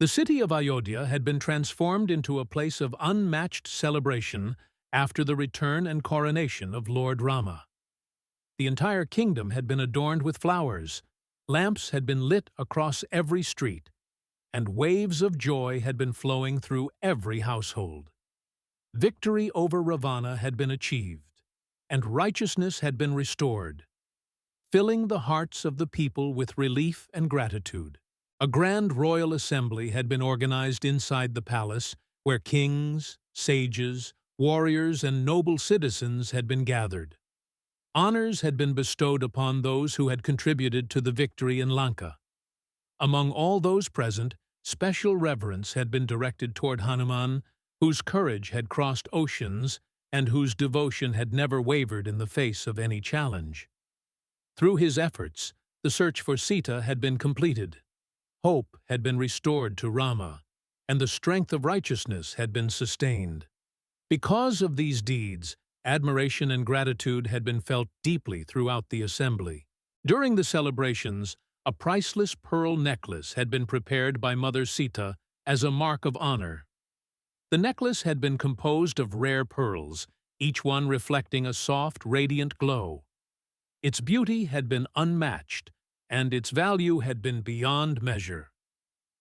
The city of Ayodhya had been transformed into a place of unmatched celebration after the return and coronation of Lord Rama. The entire kingdom had been adorned with flowers, lamps had been lit across every street, and waves of joy had been flowing through every household. Victory over Ravana had been achieved, and righteousness had been restored, filling the hearts of the people with relief and gratitude. A grand royal assembly had been organized inside the palace, where kings, sages, warriors, and noble citizens had been gathered. Honors had been bestowed upon those who had contributed to the victory in Lanka. Among all those present, special reverence had been directed toward Hanuman, whose courage had crossed oceans and whose devotion had never wavered in the face of any challenge. Through his efforts, the search for Sita had been completed. Hope had been restored to Rama, and the strength of righteousness had been sustained. Because of these deeds, admiration and gratitude had been felt deeply throughout the assembly. During the celebrations, a priceless pearl necklace had been prepared by Mother Sita as a mark of honor. The necklace had been composed of rare pearls, each one reflecting a soft, radiant glow. Its beauty had been unmatched, and its value had been beyond measure.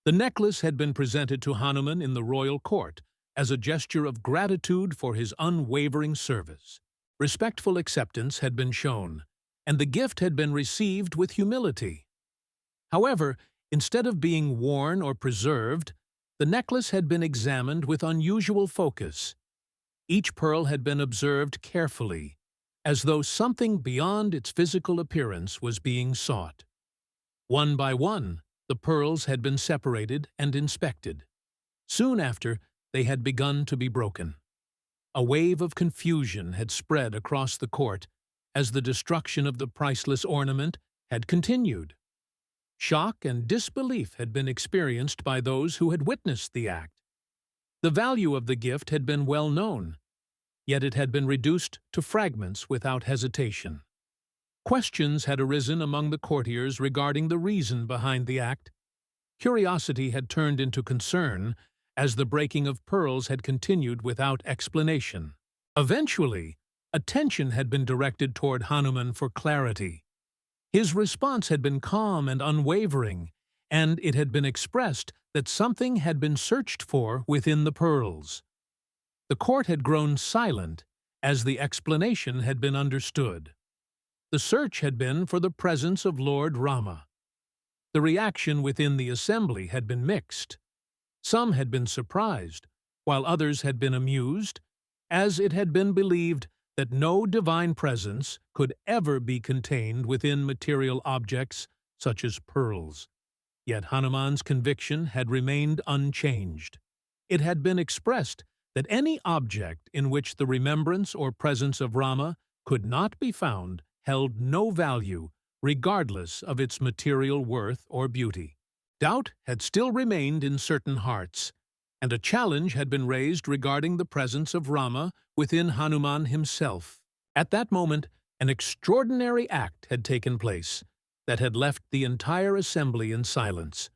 The necklace had been presented to Hanuman in the royal court as a gesture of gratitude for his unwavering service. Respectful acceptance had been shown, and the gift had been received with humility. However, instead of being worn or preserved, the necklace had been examined with unusual focus. Each pearl had been observed carefully, as though something beyond its physical appearance was being sought. One by one, the pearls had been separated and inspected. Soon after, they had begun to be broken. A wave of confusion had spread across the court as the destruction of the priceless ornament had continued. Shock and disbelief had been experienced by those who had witnessed the act. The value of the gift had been well known, yet it had been reduced to fragments without hesitation. Questions had arisen among the courtiers regarding the reason behind the act. Curiosity had turned into concern as the breaking of pearls had continued without explanation. Eventually, attention had been directed toward Hanuman for clarity. His response had been calm and unwavering, and it had been expressed that something had been searched for within the pearls. The court had grown silent as the explanation had been understood. The search had been for the presence of Lord Rama. The reaction within the assembly had been mixed. Some had been surprised, while others had been amused, as it had been believed that no divine presence could ever be contained within material objects such as pearls. Yet Hanuman's conviction had remained unchanged. It had been expressed that any object in which the remembrance or presence of Rama could not be found held no value, regardless of its material worth or beauty. Doubt had still remained in certain hearts, and a challenge had been raised regarding the presence of Rama within Hanuman himself. At that moment, an extraordinary act had taken place that had left the entire assembly in silence.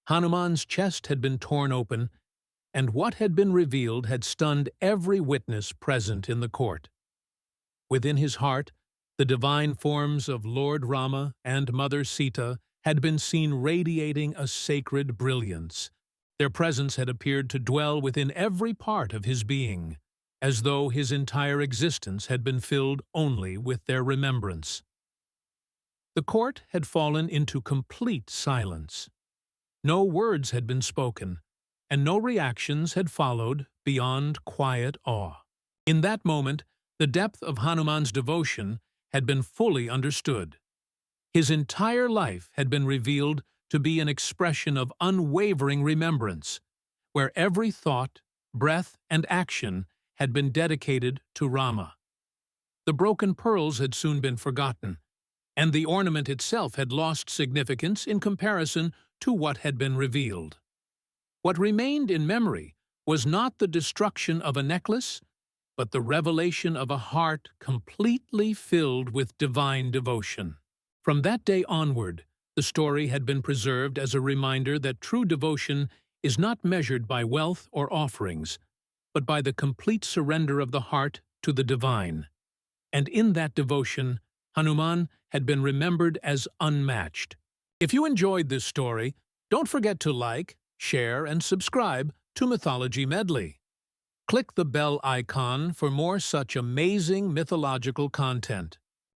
Hanuman's chest had been torn open, and what had been revealed had stunned every witness present in the court. Within his heart, the divine forms of Lord Rama and Mother Sita had been seen radiating a sacred brilliance. Their presence had appeared to dwell within every part of his being, as though his entire existence had been filled only with their remembrance. The court had fallen into complete silence. No words had been spoken, and no reactions had followed beyond quiet awe. In that moment, the depth of Hanuman's devotion had been fully understood. His entire life had been revealed to be an expression of unwavering remembrance, where every thought, breath, and action had been dedicated to Rama. The broken pearls had soon been forgotten, and the ornament itself had lost significance in comparison to what had been revealed. What remained in memory was not the destruction of a necklace, but the revelation of a heart completely filled with divine devotion. From that day onward, the story had been preserved as a reminder that true devotion is not measured by wealth or offerings, but by the complete surrender of the heart to the divine. And in that devotion, Hanuman had been remembered as unmatched. If you enjoyed this story, don't forget to like, share, and subscribe to Mythology Medley. Click the bell icon for more such amazing mythological content.